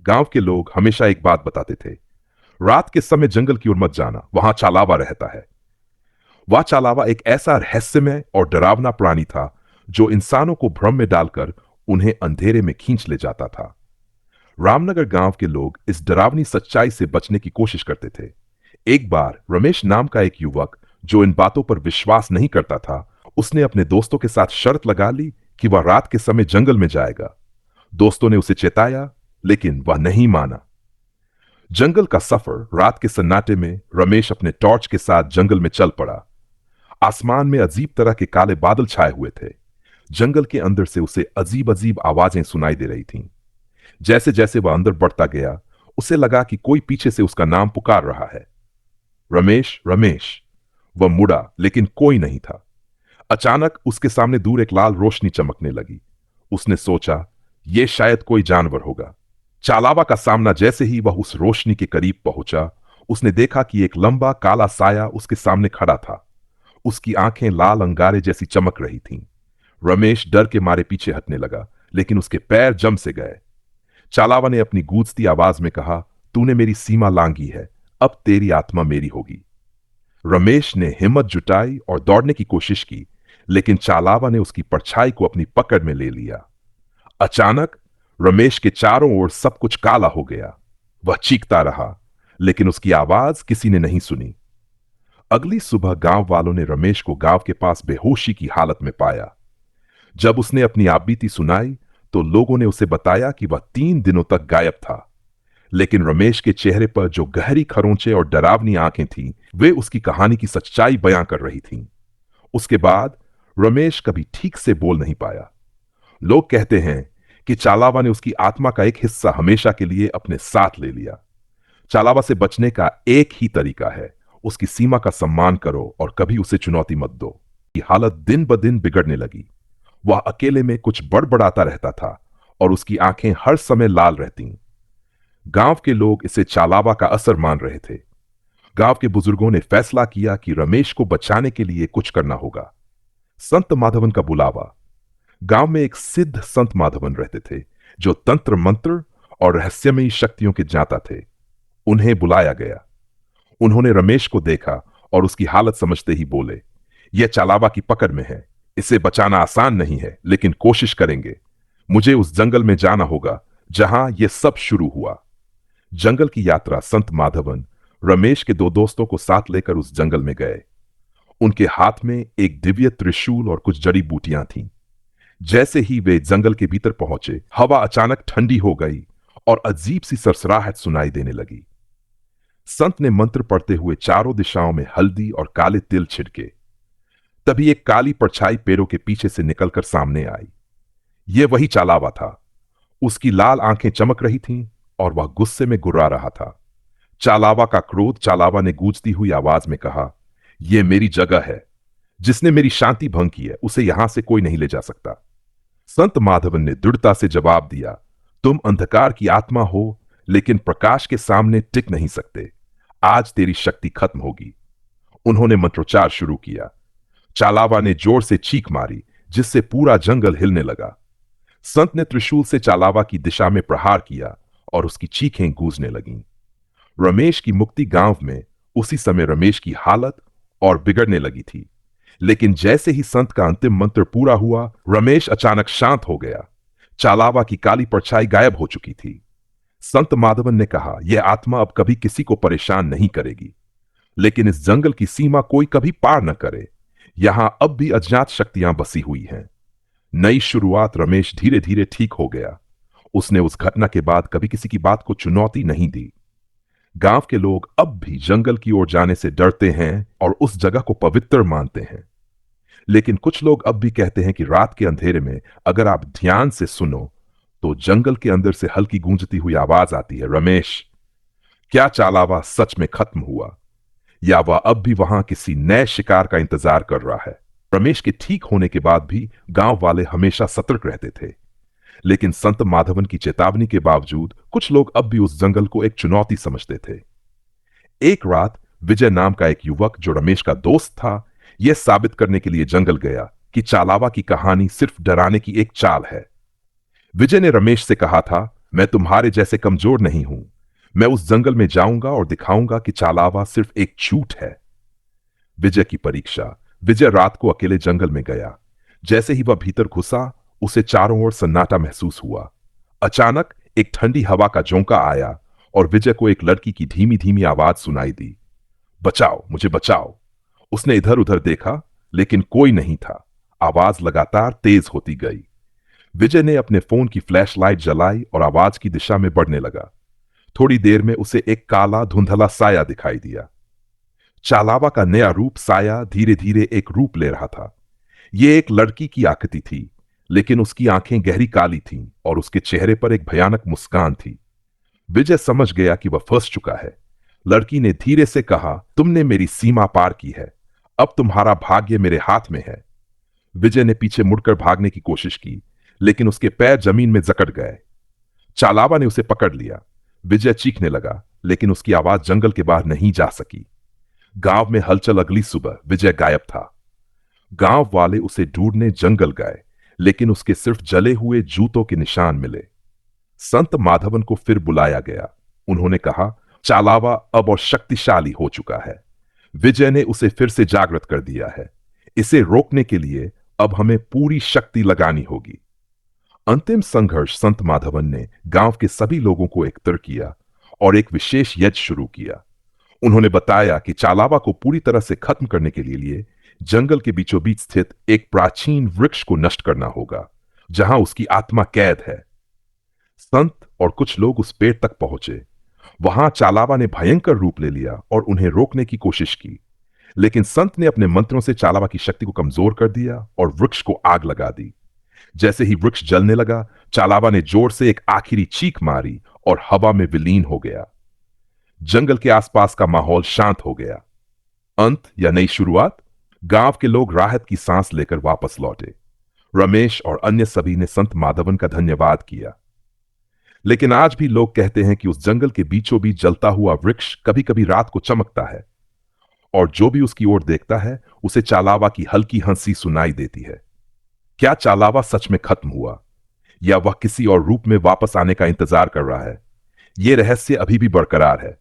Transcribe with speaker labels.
Speaker 1: गांव के लोग हमेशा एक बात बताते थे, रात के समय जंगल की ओर मत जाना, वहां चालावा रहता है। वह चालावा एक ऐसा रहस्यमय और डरावना प्राणी था जो इंसानों को भ्रम में डालकर उन्हें अंधेरे में खींच ले जाता था। रामनगर गांव के लोग इस डरावनी सच्चाई से बचने की कोशिश करते थे। एक बार रमेश नाम का एक युवक जो इन बातों पर विश्वास नहीं करता था, उसने अपने दोस्तों के साथ शर्त लगा ली कि वह रात के समय जंगल में जाएगा। दोस्तों ने उसे चेताया, लेकिन वह नहीं माना। जंगल का सफर रात के सन्नाटे में रमेश अपने टॉर्च के साथ जंगल में चल पड़ा। आसमान में अजीब तरह के काले बादल छाए हुए थे। जंगल के अंदर से उसे अजीब अजीब आवाजें सुनाई दे रही थीं। जैसे जैसे वह अंदर बढ़ता गया, उसे लगा कि कोई पीछे से उसका नाम पुकार रहा है, रमेश रमेश। वह मुड़ा, लेकिन कोई नहीं था। अचानक उसके सामने दूर एक लाल रोशनी चमकने लगी। उसने सोचा, यह शायद कोई जानवर होगा। चालावा का सामना जैसे ही वह उस रोशनी के करीब पहुंचा, उसने देखा कि एक लंबा काला साया उसके सामने खड़ा था। उसकी आंखें लाल अंगारे जैसी चमक रही थीं। रमेश डर के मारे पीछे हटने लगा, लेकिन उसके पैर जम से गए। चालावा ने अपनी गूंजती आवाज में कहा, तूने मेरी सीमा लांघी है, अब तेरी आत्मा मेरी होगी। रमेश ने हिम्मत जुटाई और दौड़ने की कोशिश की, लेकिन चालावा ने उसकी परछाई को अपनी पकड़ में ले लिया। अचानक रमेश के चारों ओर सब कुछ काला हो गया। वह चीखता रहा, लेकिन उसकी आवाज किसी ने नहीं सुनी। अगली सुबह गांव वालों ने रमेश को गांव के पास बेहोशी की हालत में पाया। जब उसने अपनी आपबीती सुनाई, तो लोगों ने उसे बताया कि वह 3 दिनों तक गायब था। लेकिन रमेश के चेहरे पर जो गहरी खरोंचे और डरावनी आंखें थीं, वे उसकी कहानी की सच्चाई बयां कर रही थीं। उसके बाद रमेश कभी ठीक से बोल नहीं पाया। लोग कहते हैं कि चालावा ने उसकी आत्मा का एक हिस्सा हमेशा के लिए अपने साथ ले लिया। चालावा से बचने का एक ही तरीका है, उसकी सीमा का सम्मान करो और कभी उसे चुनौती मत दो। की हालत दिन ब दिन बिगड़ने लगी। वह अकेले में कुछ बड़बड़ाता रहता था और उसकी आंखें हर समय लाल रहतीं। गांव के लोग इसे चालावा का असर मान रहे थे। गांव के बुजुर्गों ने फैसला किया कि रमेश को बचाने के लिए कुछ करना होगा। संत माधवन का बुलावा। गांव में एक सिद्ध संत माधवन रहते थे, जो तंत्र मंत्र और रहस्यमयी शक्तियों के ज्ञाता थे। उन्हें बुलाया गया। उन्होंने रमेश को देखा और उसकी हालत समझते ही बोले, यह चालावा की पकड़ में है। इसे बचाना आसान नहीं है, लेकिन कोशिश करेंगे। मुझे उस जंगल में जाना होगा जहां यह सब शुरू हुआ। जंगल की यात्रा संत माधवन रमेश के 2 दोस्तों को साथ लेकर उस जंगल में गए। उनके हाथ में एक दिव्य त्रिशूल और कुछ जड़ी बूटियां थीं। जैसे ही वे जंगल के भीतर पहुंचे, हवा अचानक ठंडी हो गई और अजीब सी सरसराहट सुनाई देने लगी। संत ने मंत्र पढ़ते हुए चारों दिशाओं में हल्दी और काले तिल छिड़के। तभी एक काली परछाई पेड़ों के पीछे से निकलकर सामने आई। यह वही चालावा था। उसकी लाल आंखें चमक रही थीं और वह गुस्से में गुर्रा रहा था। चालावा का क्रोध। चालावा ने गूंजती हुई आवाज में कहा, यह मेरी जगह है। जिसने मेरी शांति भंग की है, उसे यहां से कोई नहीं ले जा सकता। संत माधवन ने दृढ़ता से जवाब दिया, तुम अंधकार की आत्मा हो, लेकिन प्रकाश के सामने टिक नहीं सकते। आज तेरी शक्ति खत्म होगी। उन्होंने मंत्रोच्चार शुरू किया। चालावा ने जोर से चीख मारी, जिससे पूरा जंगल हिलने लगा। संत ने त्रिशूल से चालावा की दिशा में प्रहार किया और उसकी चीखें गूंजने लगीं। रमेश की मुक्ति गांव में उसी समय रमेश की हालत और बिगड़ने लगी थी। लेकिन जैसे ही संत का अंतिम मंत्र पूरा हुआ, रमेश अचानक शांत हो गया। चालावा की काली परछाई गायब हो चुकी थी। संत माधवन ने कहा, यह आत्मा अब कभी किसी को परेशान नहीं करेगी। लेकिन इस जंगल की सीमा कोई कभी पार न करे। यहां अब भी अज्ञात शक्तियां बसी हुई हैं। नई शुरुआत। रमेश धीरे धीरे ठीक हो गया। उसने उस घटना के बाद कभी किसी की बात को चुनौती नहीं दी। गांव के लोग अब भी जंगल की ओर जाने से डरते हैं और उस जगह को पवित्र मानते हैं। लेकिन कुछ लोग अब भी कहते हैं कि रात के अंधेरे में अगर आप ध्यान से सुनो, तो जंगल के अंदर से हल्की गूंजती हुई आवाज आती है, रमेश। क्या चालावा सच में खत्म हुआ, या वह अब भी वहां किसी नए शिकार का इंतजार कर रहा है? रमेश के ठीक होने के बाद भी गांव वाले हमेशा सतर्क रहते थे। लेकिन संत माधवन की चेतावनी के बावजूद कुछ लोग अब भी उस जंगल को एक चुनौती समझते थे। एक रात विजय नाम का एक युवक, जो रमेश का दोस्त था, यह साबित करने के लिए जंगल गया कि चालावा की कहानी सिर्फ डराने की एक चाल है। विजय ने रमेश से कहा था, मैं तुम्हारे जैसे कमजोर नहीं हूं। मैं उस जंगल में जाऊंगा और दिखाऊंगा कि चालावा सिर्फ एक झूठ है। विजय की परीक्षा। विजय रात को अकेले जंगल में गया। जैसे ही वह भीतर घुसा, उसे चारों ओर सन्नाटा महसूस हुआ। अचानक एक ठंडी हवा का झोंका आया और विजय को एक लड़की की धीमी धीमी आवाज सुनाई दी। बचाओ, मुझे बचाओ। उसने इधर उधर देखा, लेकिन कोई नहीं था। आवाज लगातार तेज होती गई। विजय ने अपने फोन की फ्लैशलाइट जलाई और आवाज की दिशा में बढ़ने लगा। थोड़ी देर में उसे एक काला धुंधला साया दिखाई दिया। चालावा का नया रूप साया धीरे धीरे एक रूप ले रहा था। यह एक लड़की की आकृति थी, लेकिन उसकी आंखें गहरी काली थीं और उसके चेहरे पर एक भयानक मुस्कान थी। विजय समझ गया कि वह फंस चुका है। लड़की ने धीरे से कहा, तुमने मेरी सीमा पार की है। अब तुम्हारा भाग्य मेरे हाथ में है। विजय ने पीछे मुड़कर भागने की कोशिश की, लेकिन उसके पैर जमीन में जकड़ गए। चालावा ने उसे पकड़ लिया। विजय चीखने लगा, लेकिन उसकी आवाज जंगल के बाहर नहीं जा सकी। गांव में हलचल। अगली सुबह विजय गायब था। गांव वाले उसे ढूंढने जंगल गए, लेकिन उसके सिर्फ जले हुए जूतों के निशान मिले। संत माधवन को फिर बुलाया गया। उन्होंने कहा, चालावा अब और शक्तिशाली हो चुका है। विजय ने उसे फिर से जागृत कर दिया है। इसे रोकने के लिए अब हमें पूरी शक्ति लगानी होगी। अंतिम संघर्ष। संत माधवन ने गांव के सभी लोगों को एकत्र किया और एक विशेष यज्ञ शुरू किया। उन्होंने बताया कि चालावा को पूरी तरह से खत्म करने के लिए जंगल के बीचों बीच स्थित एक प्राचीन वृक्ष को नष्ट करना होगा, जहां उसकी आत्मा कैद है। संत और कुछ लोग उस पेड़ तक पहुंचे। वहां चालावा ने भयंकर रूप ले लिया और उन्हें रोकने की कोशिश की, लेकिन संत ने अपने मंत्रों से चालावा की शक्ति को कमजोर कर दिया और वृक्ष को आग लगा दी। जैसे ही वृक्ष जलने लगा, चालावा ने जोर से एक आखिरी चीख मारी और हवा में विलीन हो गया। जंगल के आसपास का माहौल शांत हो गया। अंत या नई शुरुआत। गांव के लोग राहत की सांस लेकर वापस लौटे। रमेश और अन्य सभी ने संत माधवन का धन्यवाद किया। लेकिन आज भी लोग कहते हैं कि उस जंगल के बीचों बीच जलता हुआ वृक्ष कभी कभी रात को चमकता है, और जो भी उसकी ओर देखता है उसे चालावा की हल्की हंसी सुनाई देती है। क्या चालावा सच में खत्म हुआ, या वह किसी और रूप में वापस आने का इंतजार कर रहा है? यह रहस्य अभी भी बरकरार है।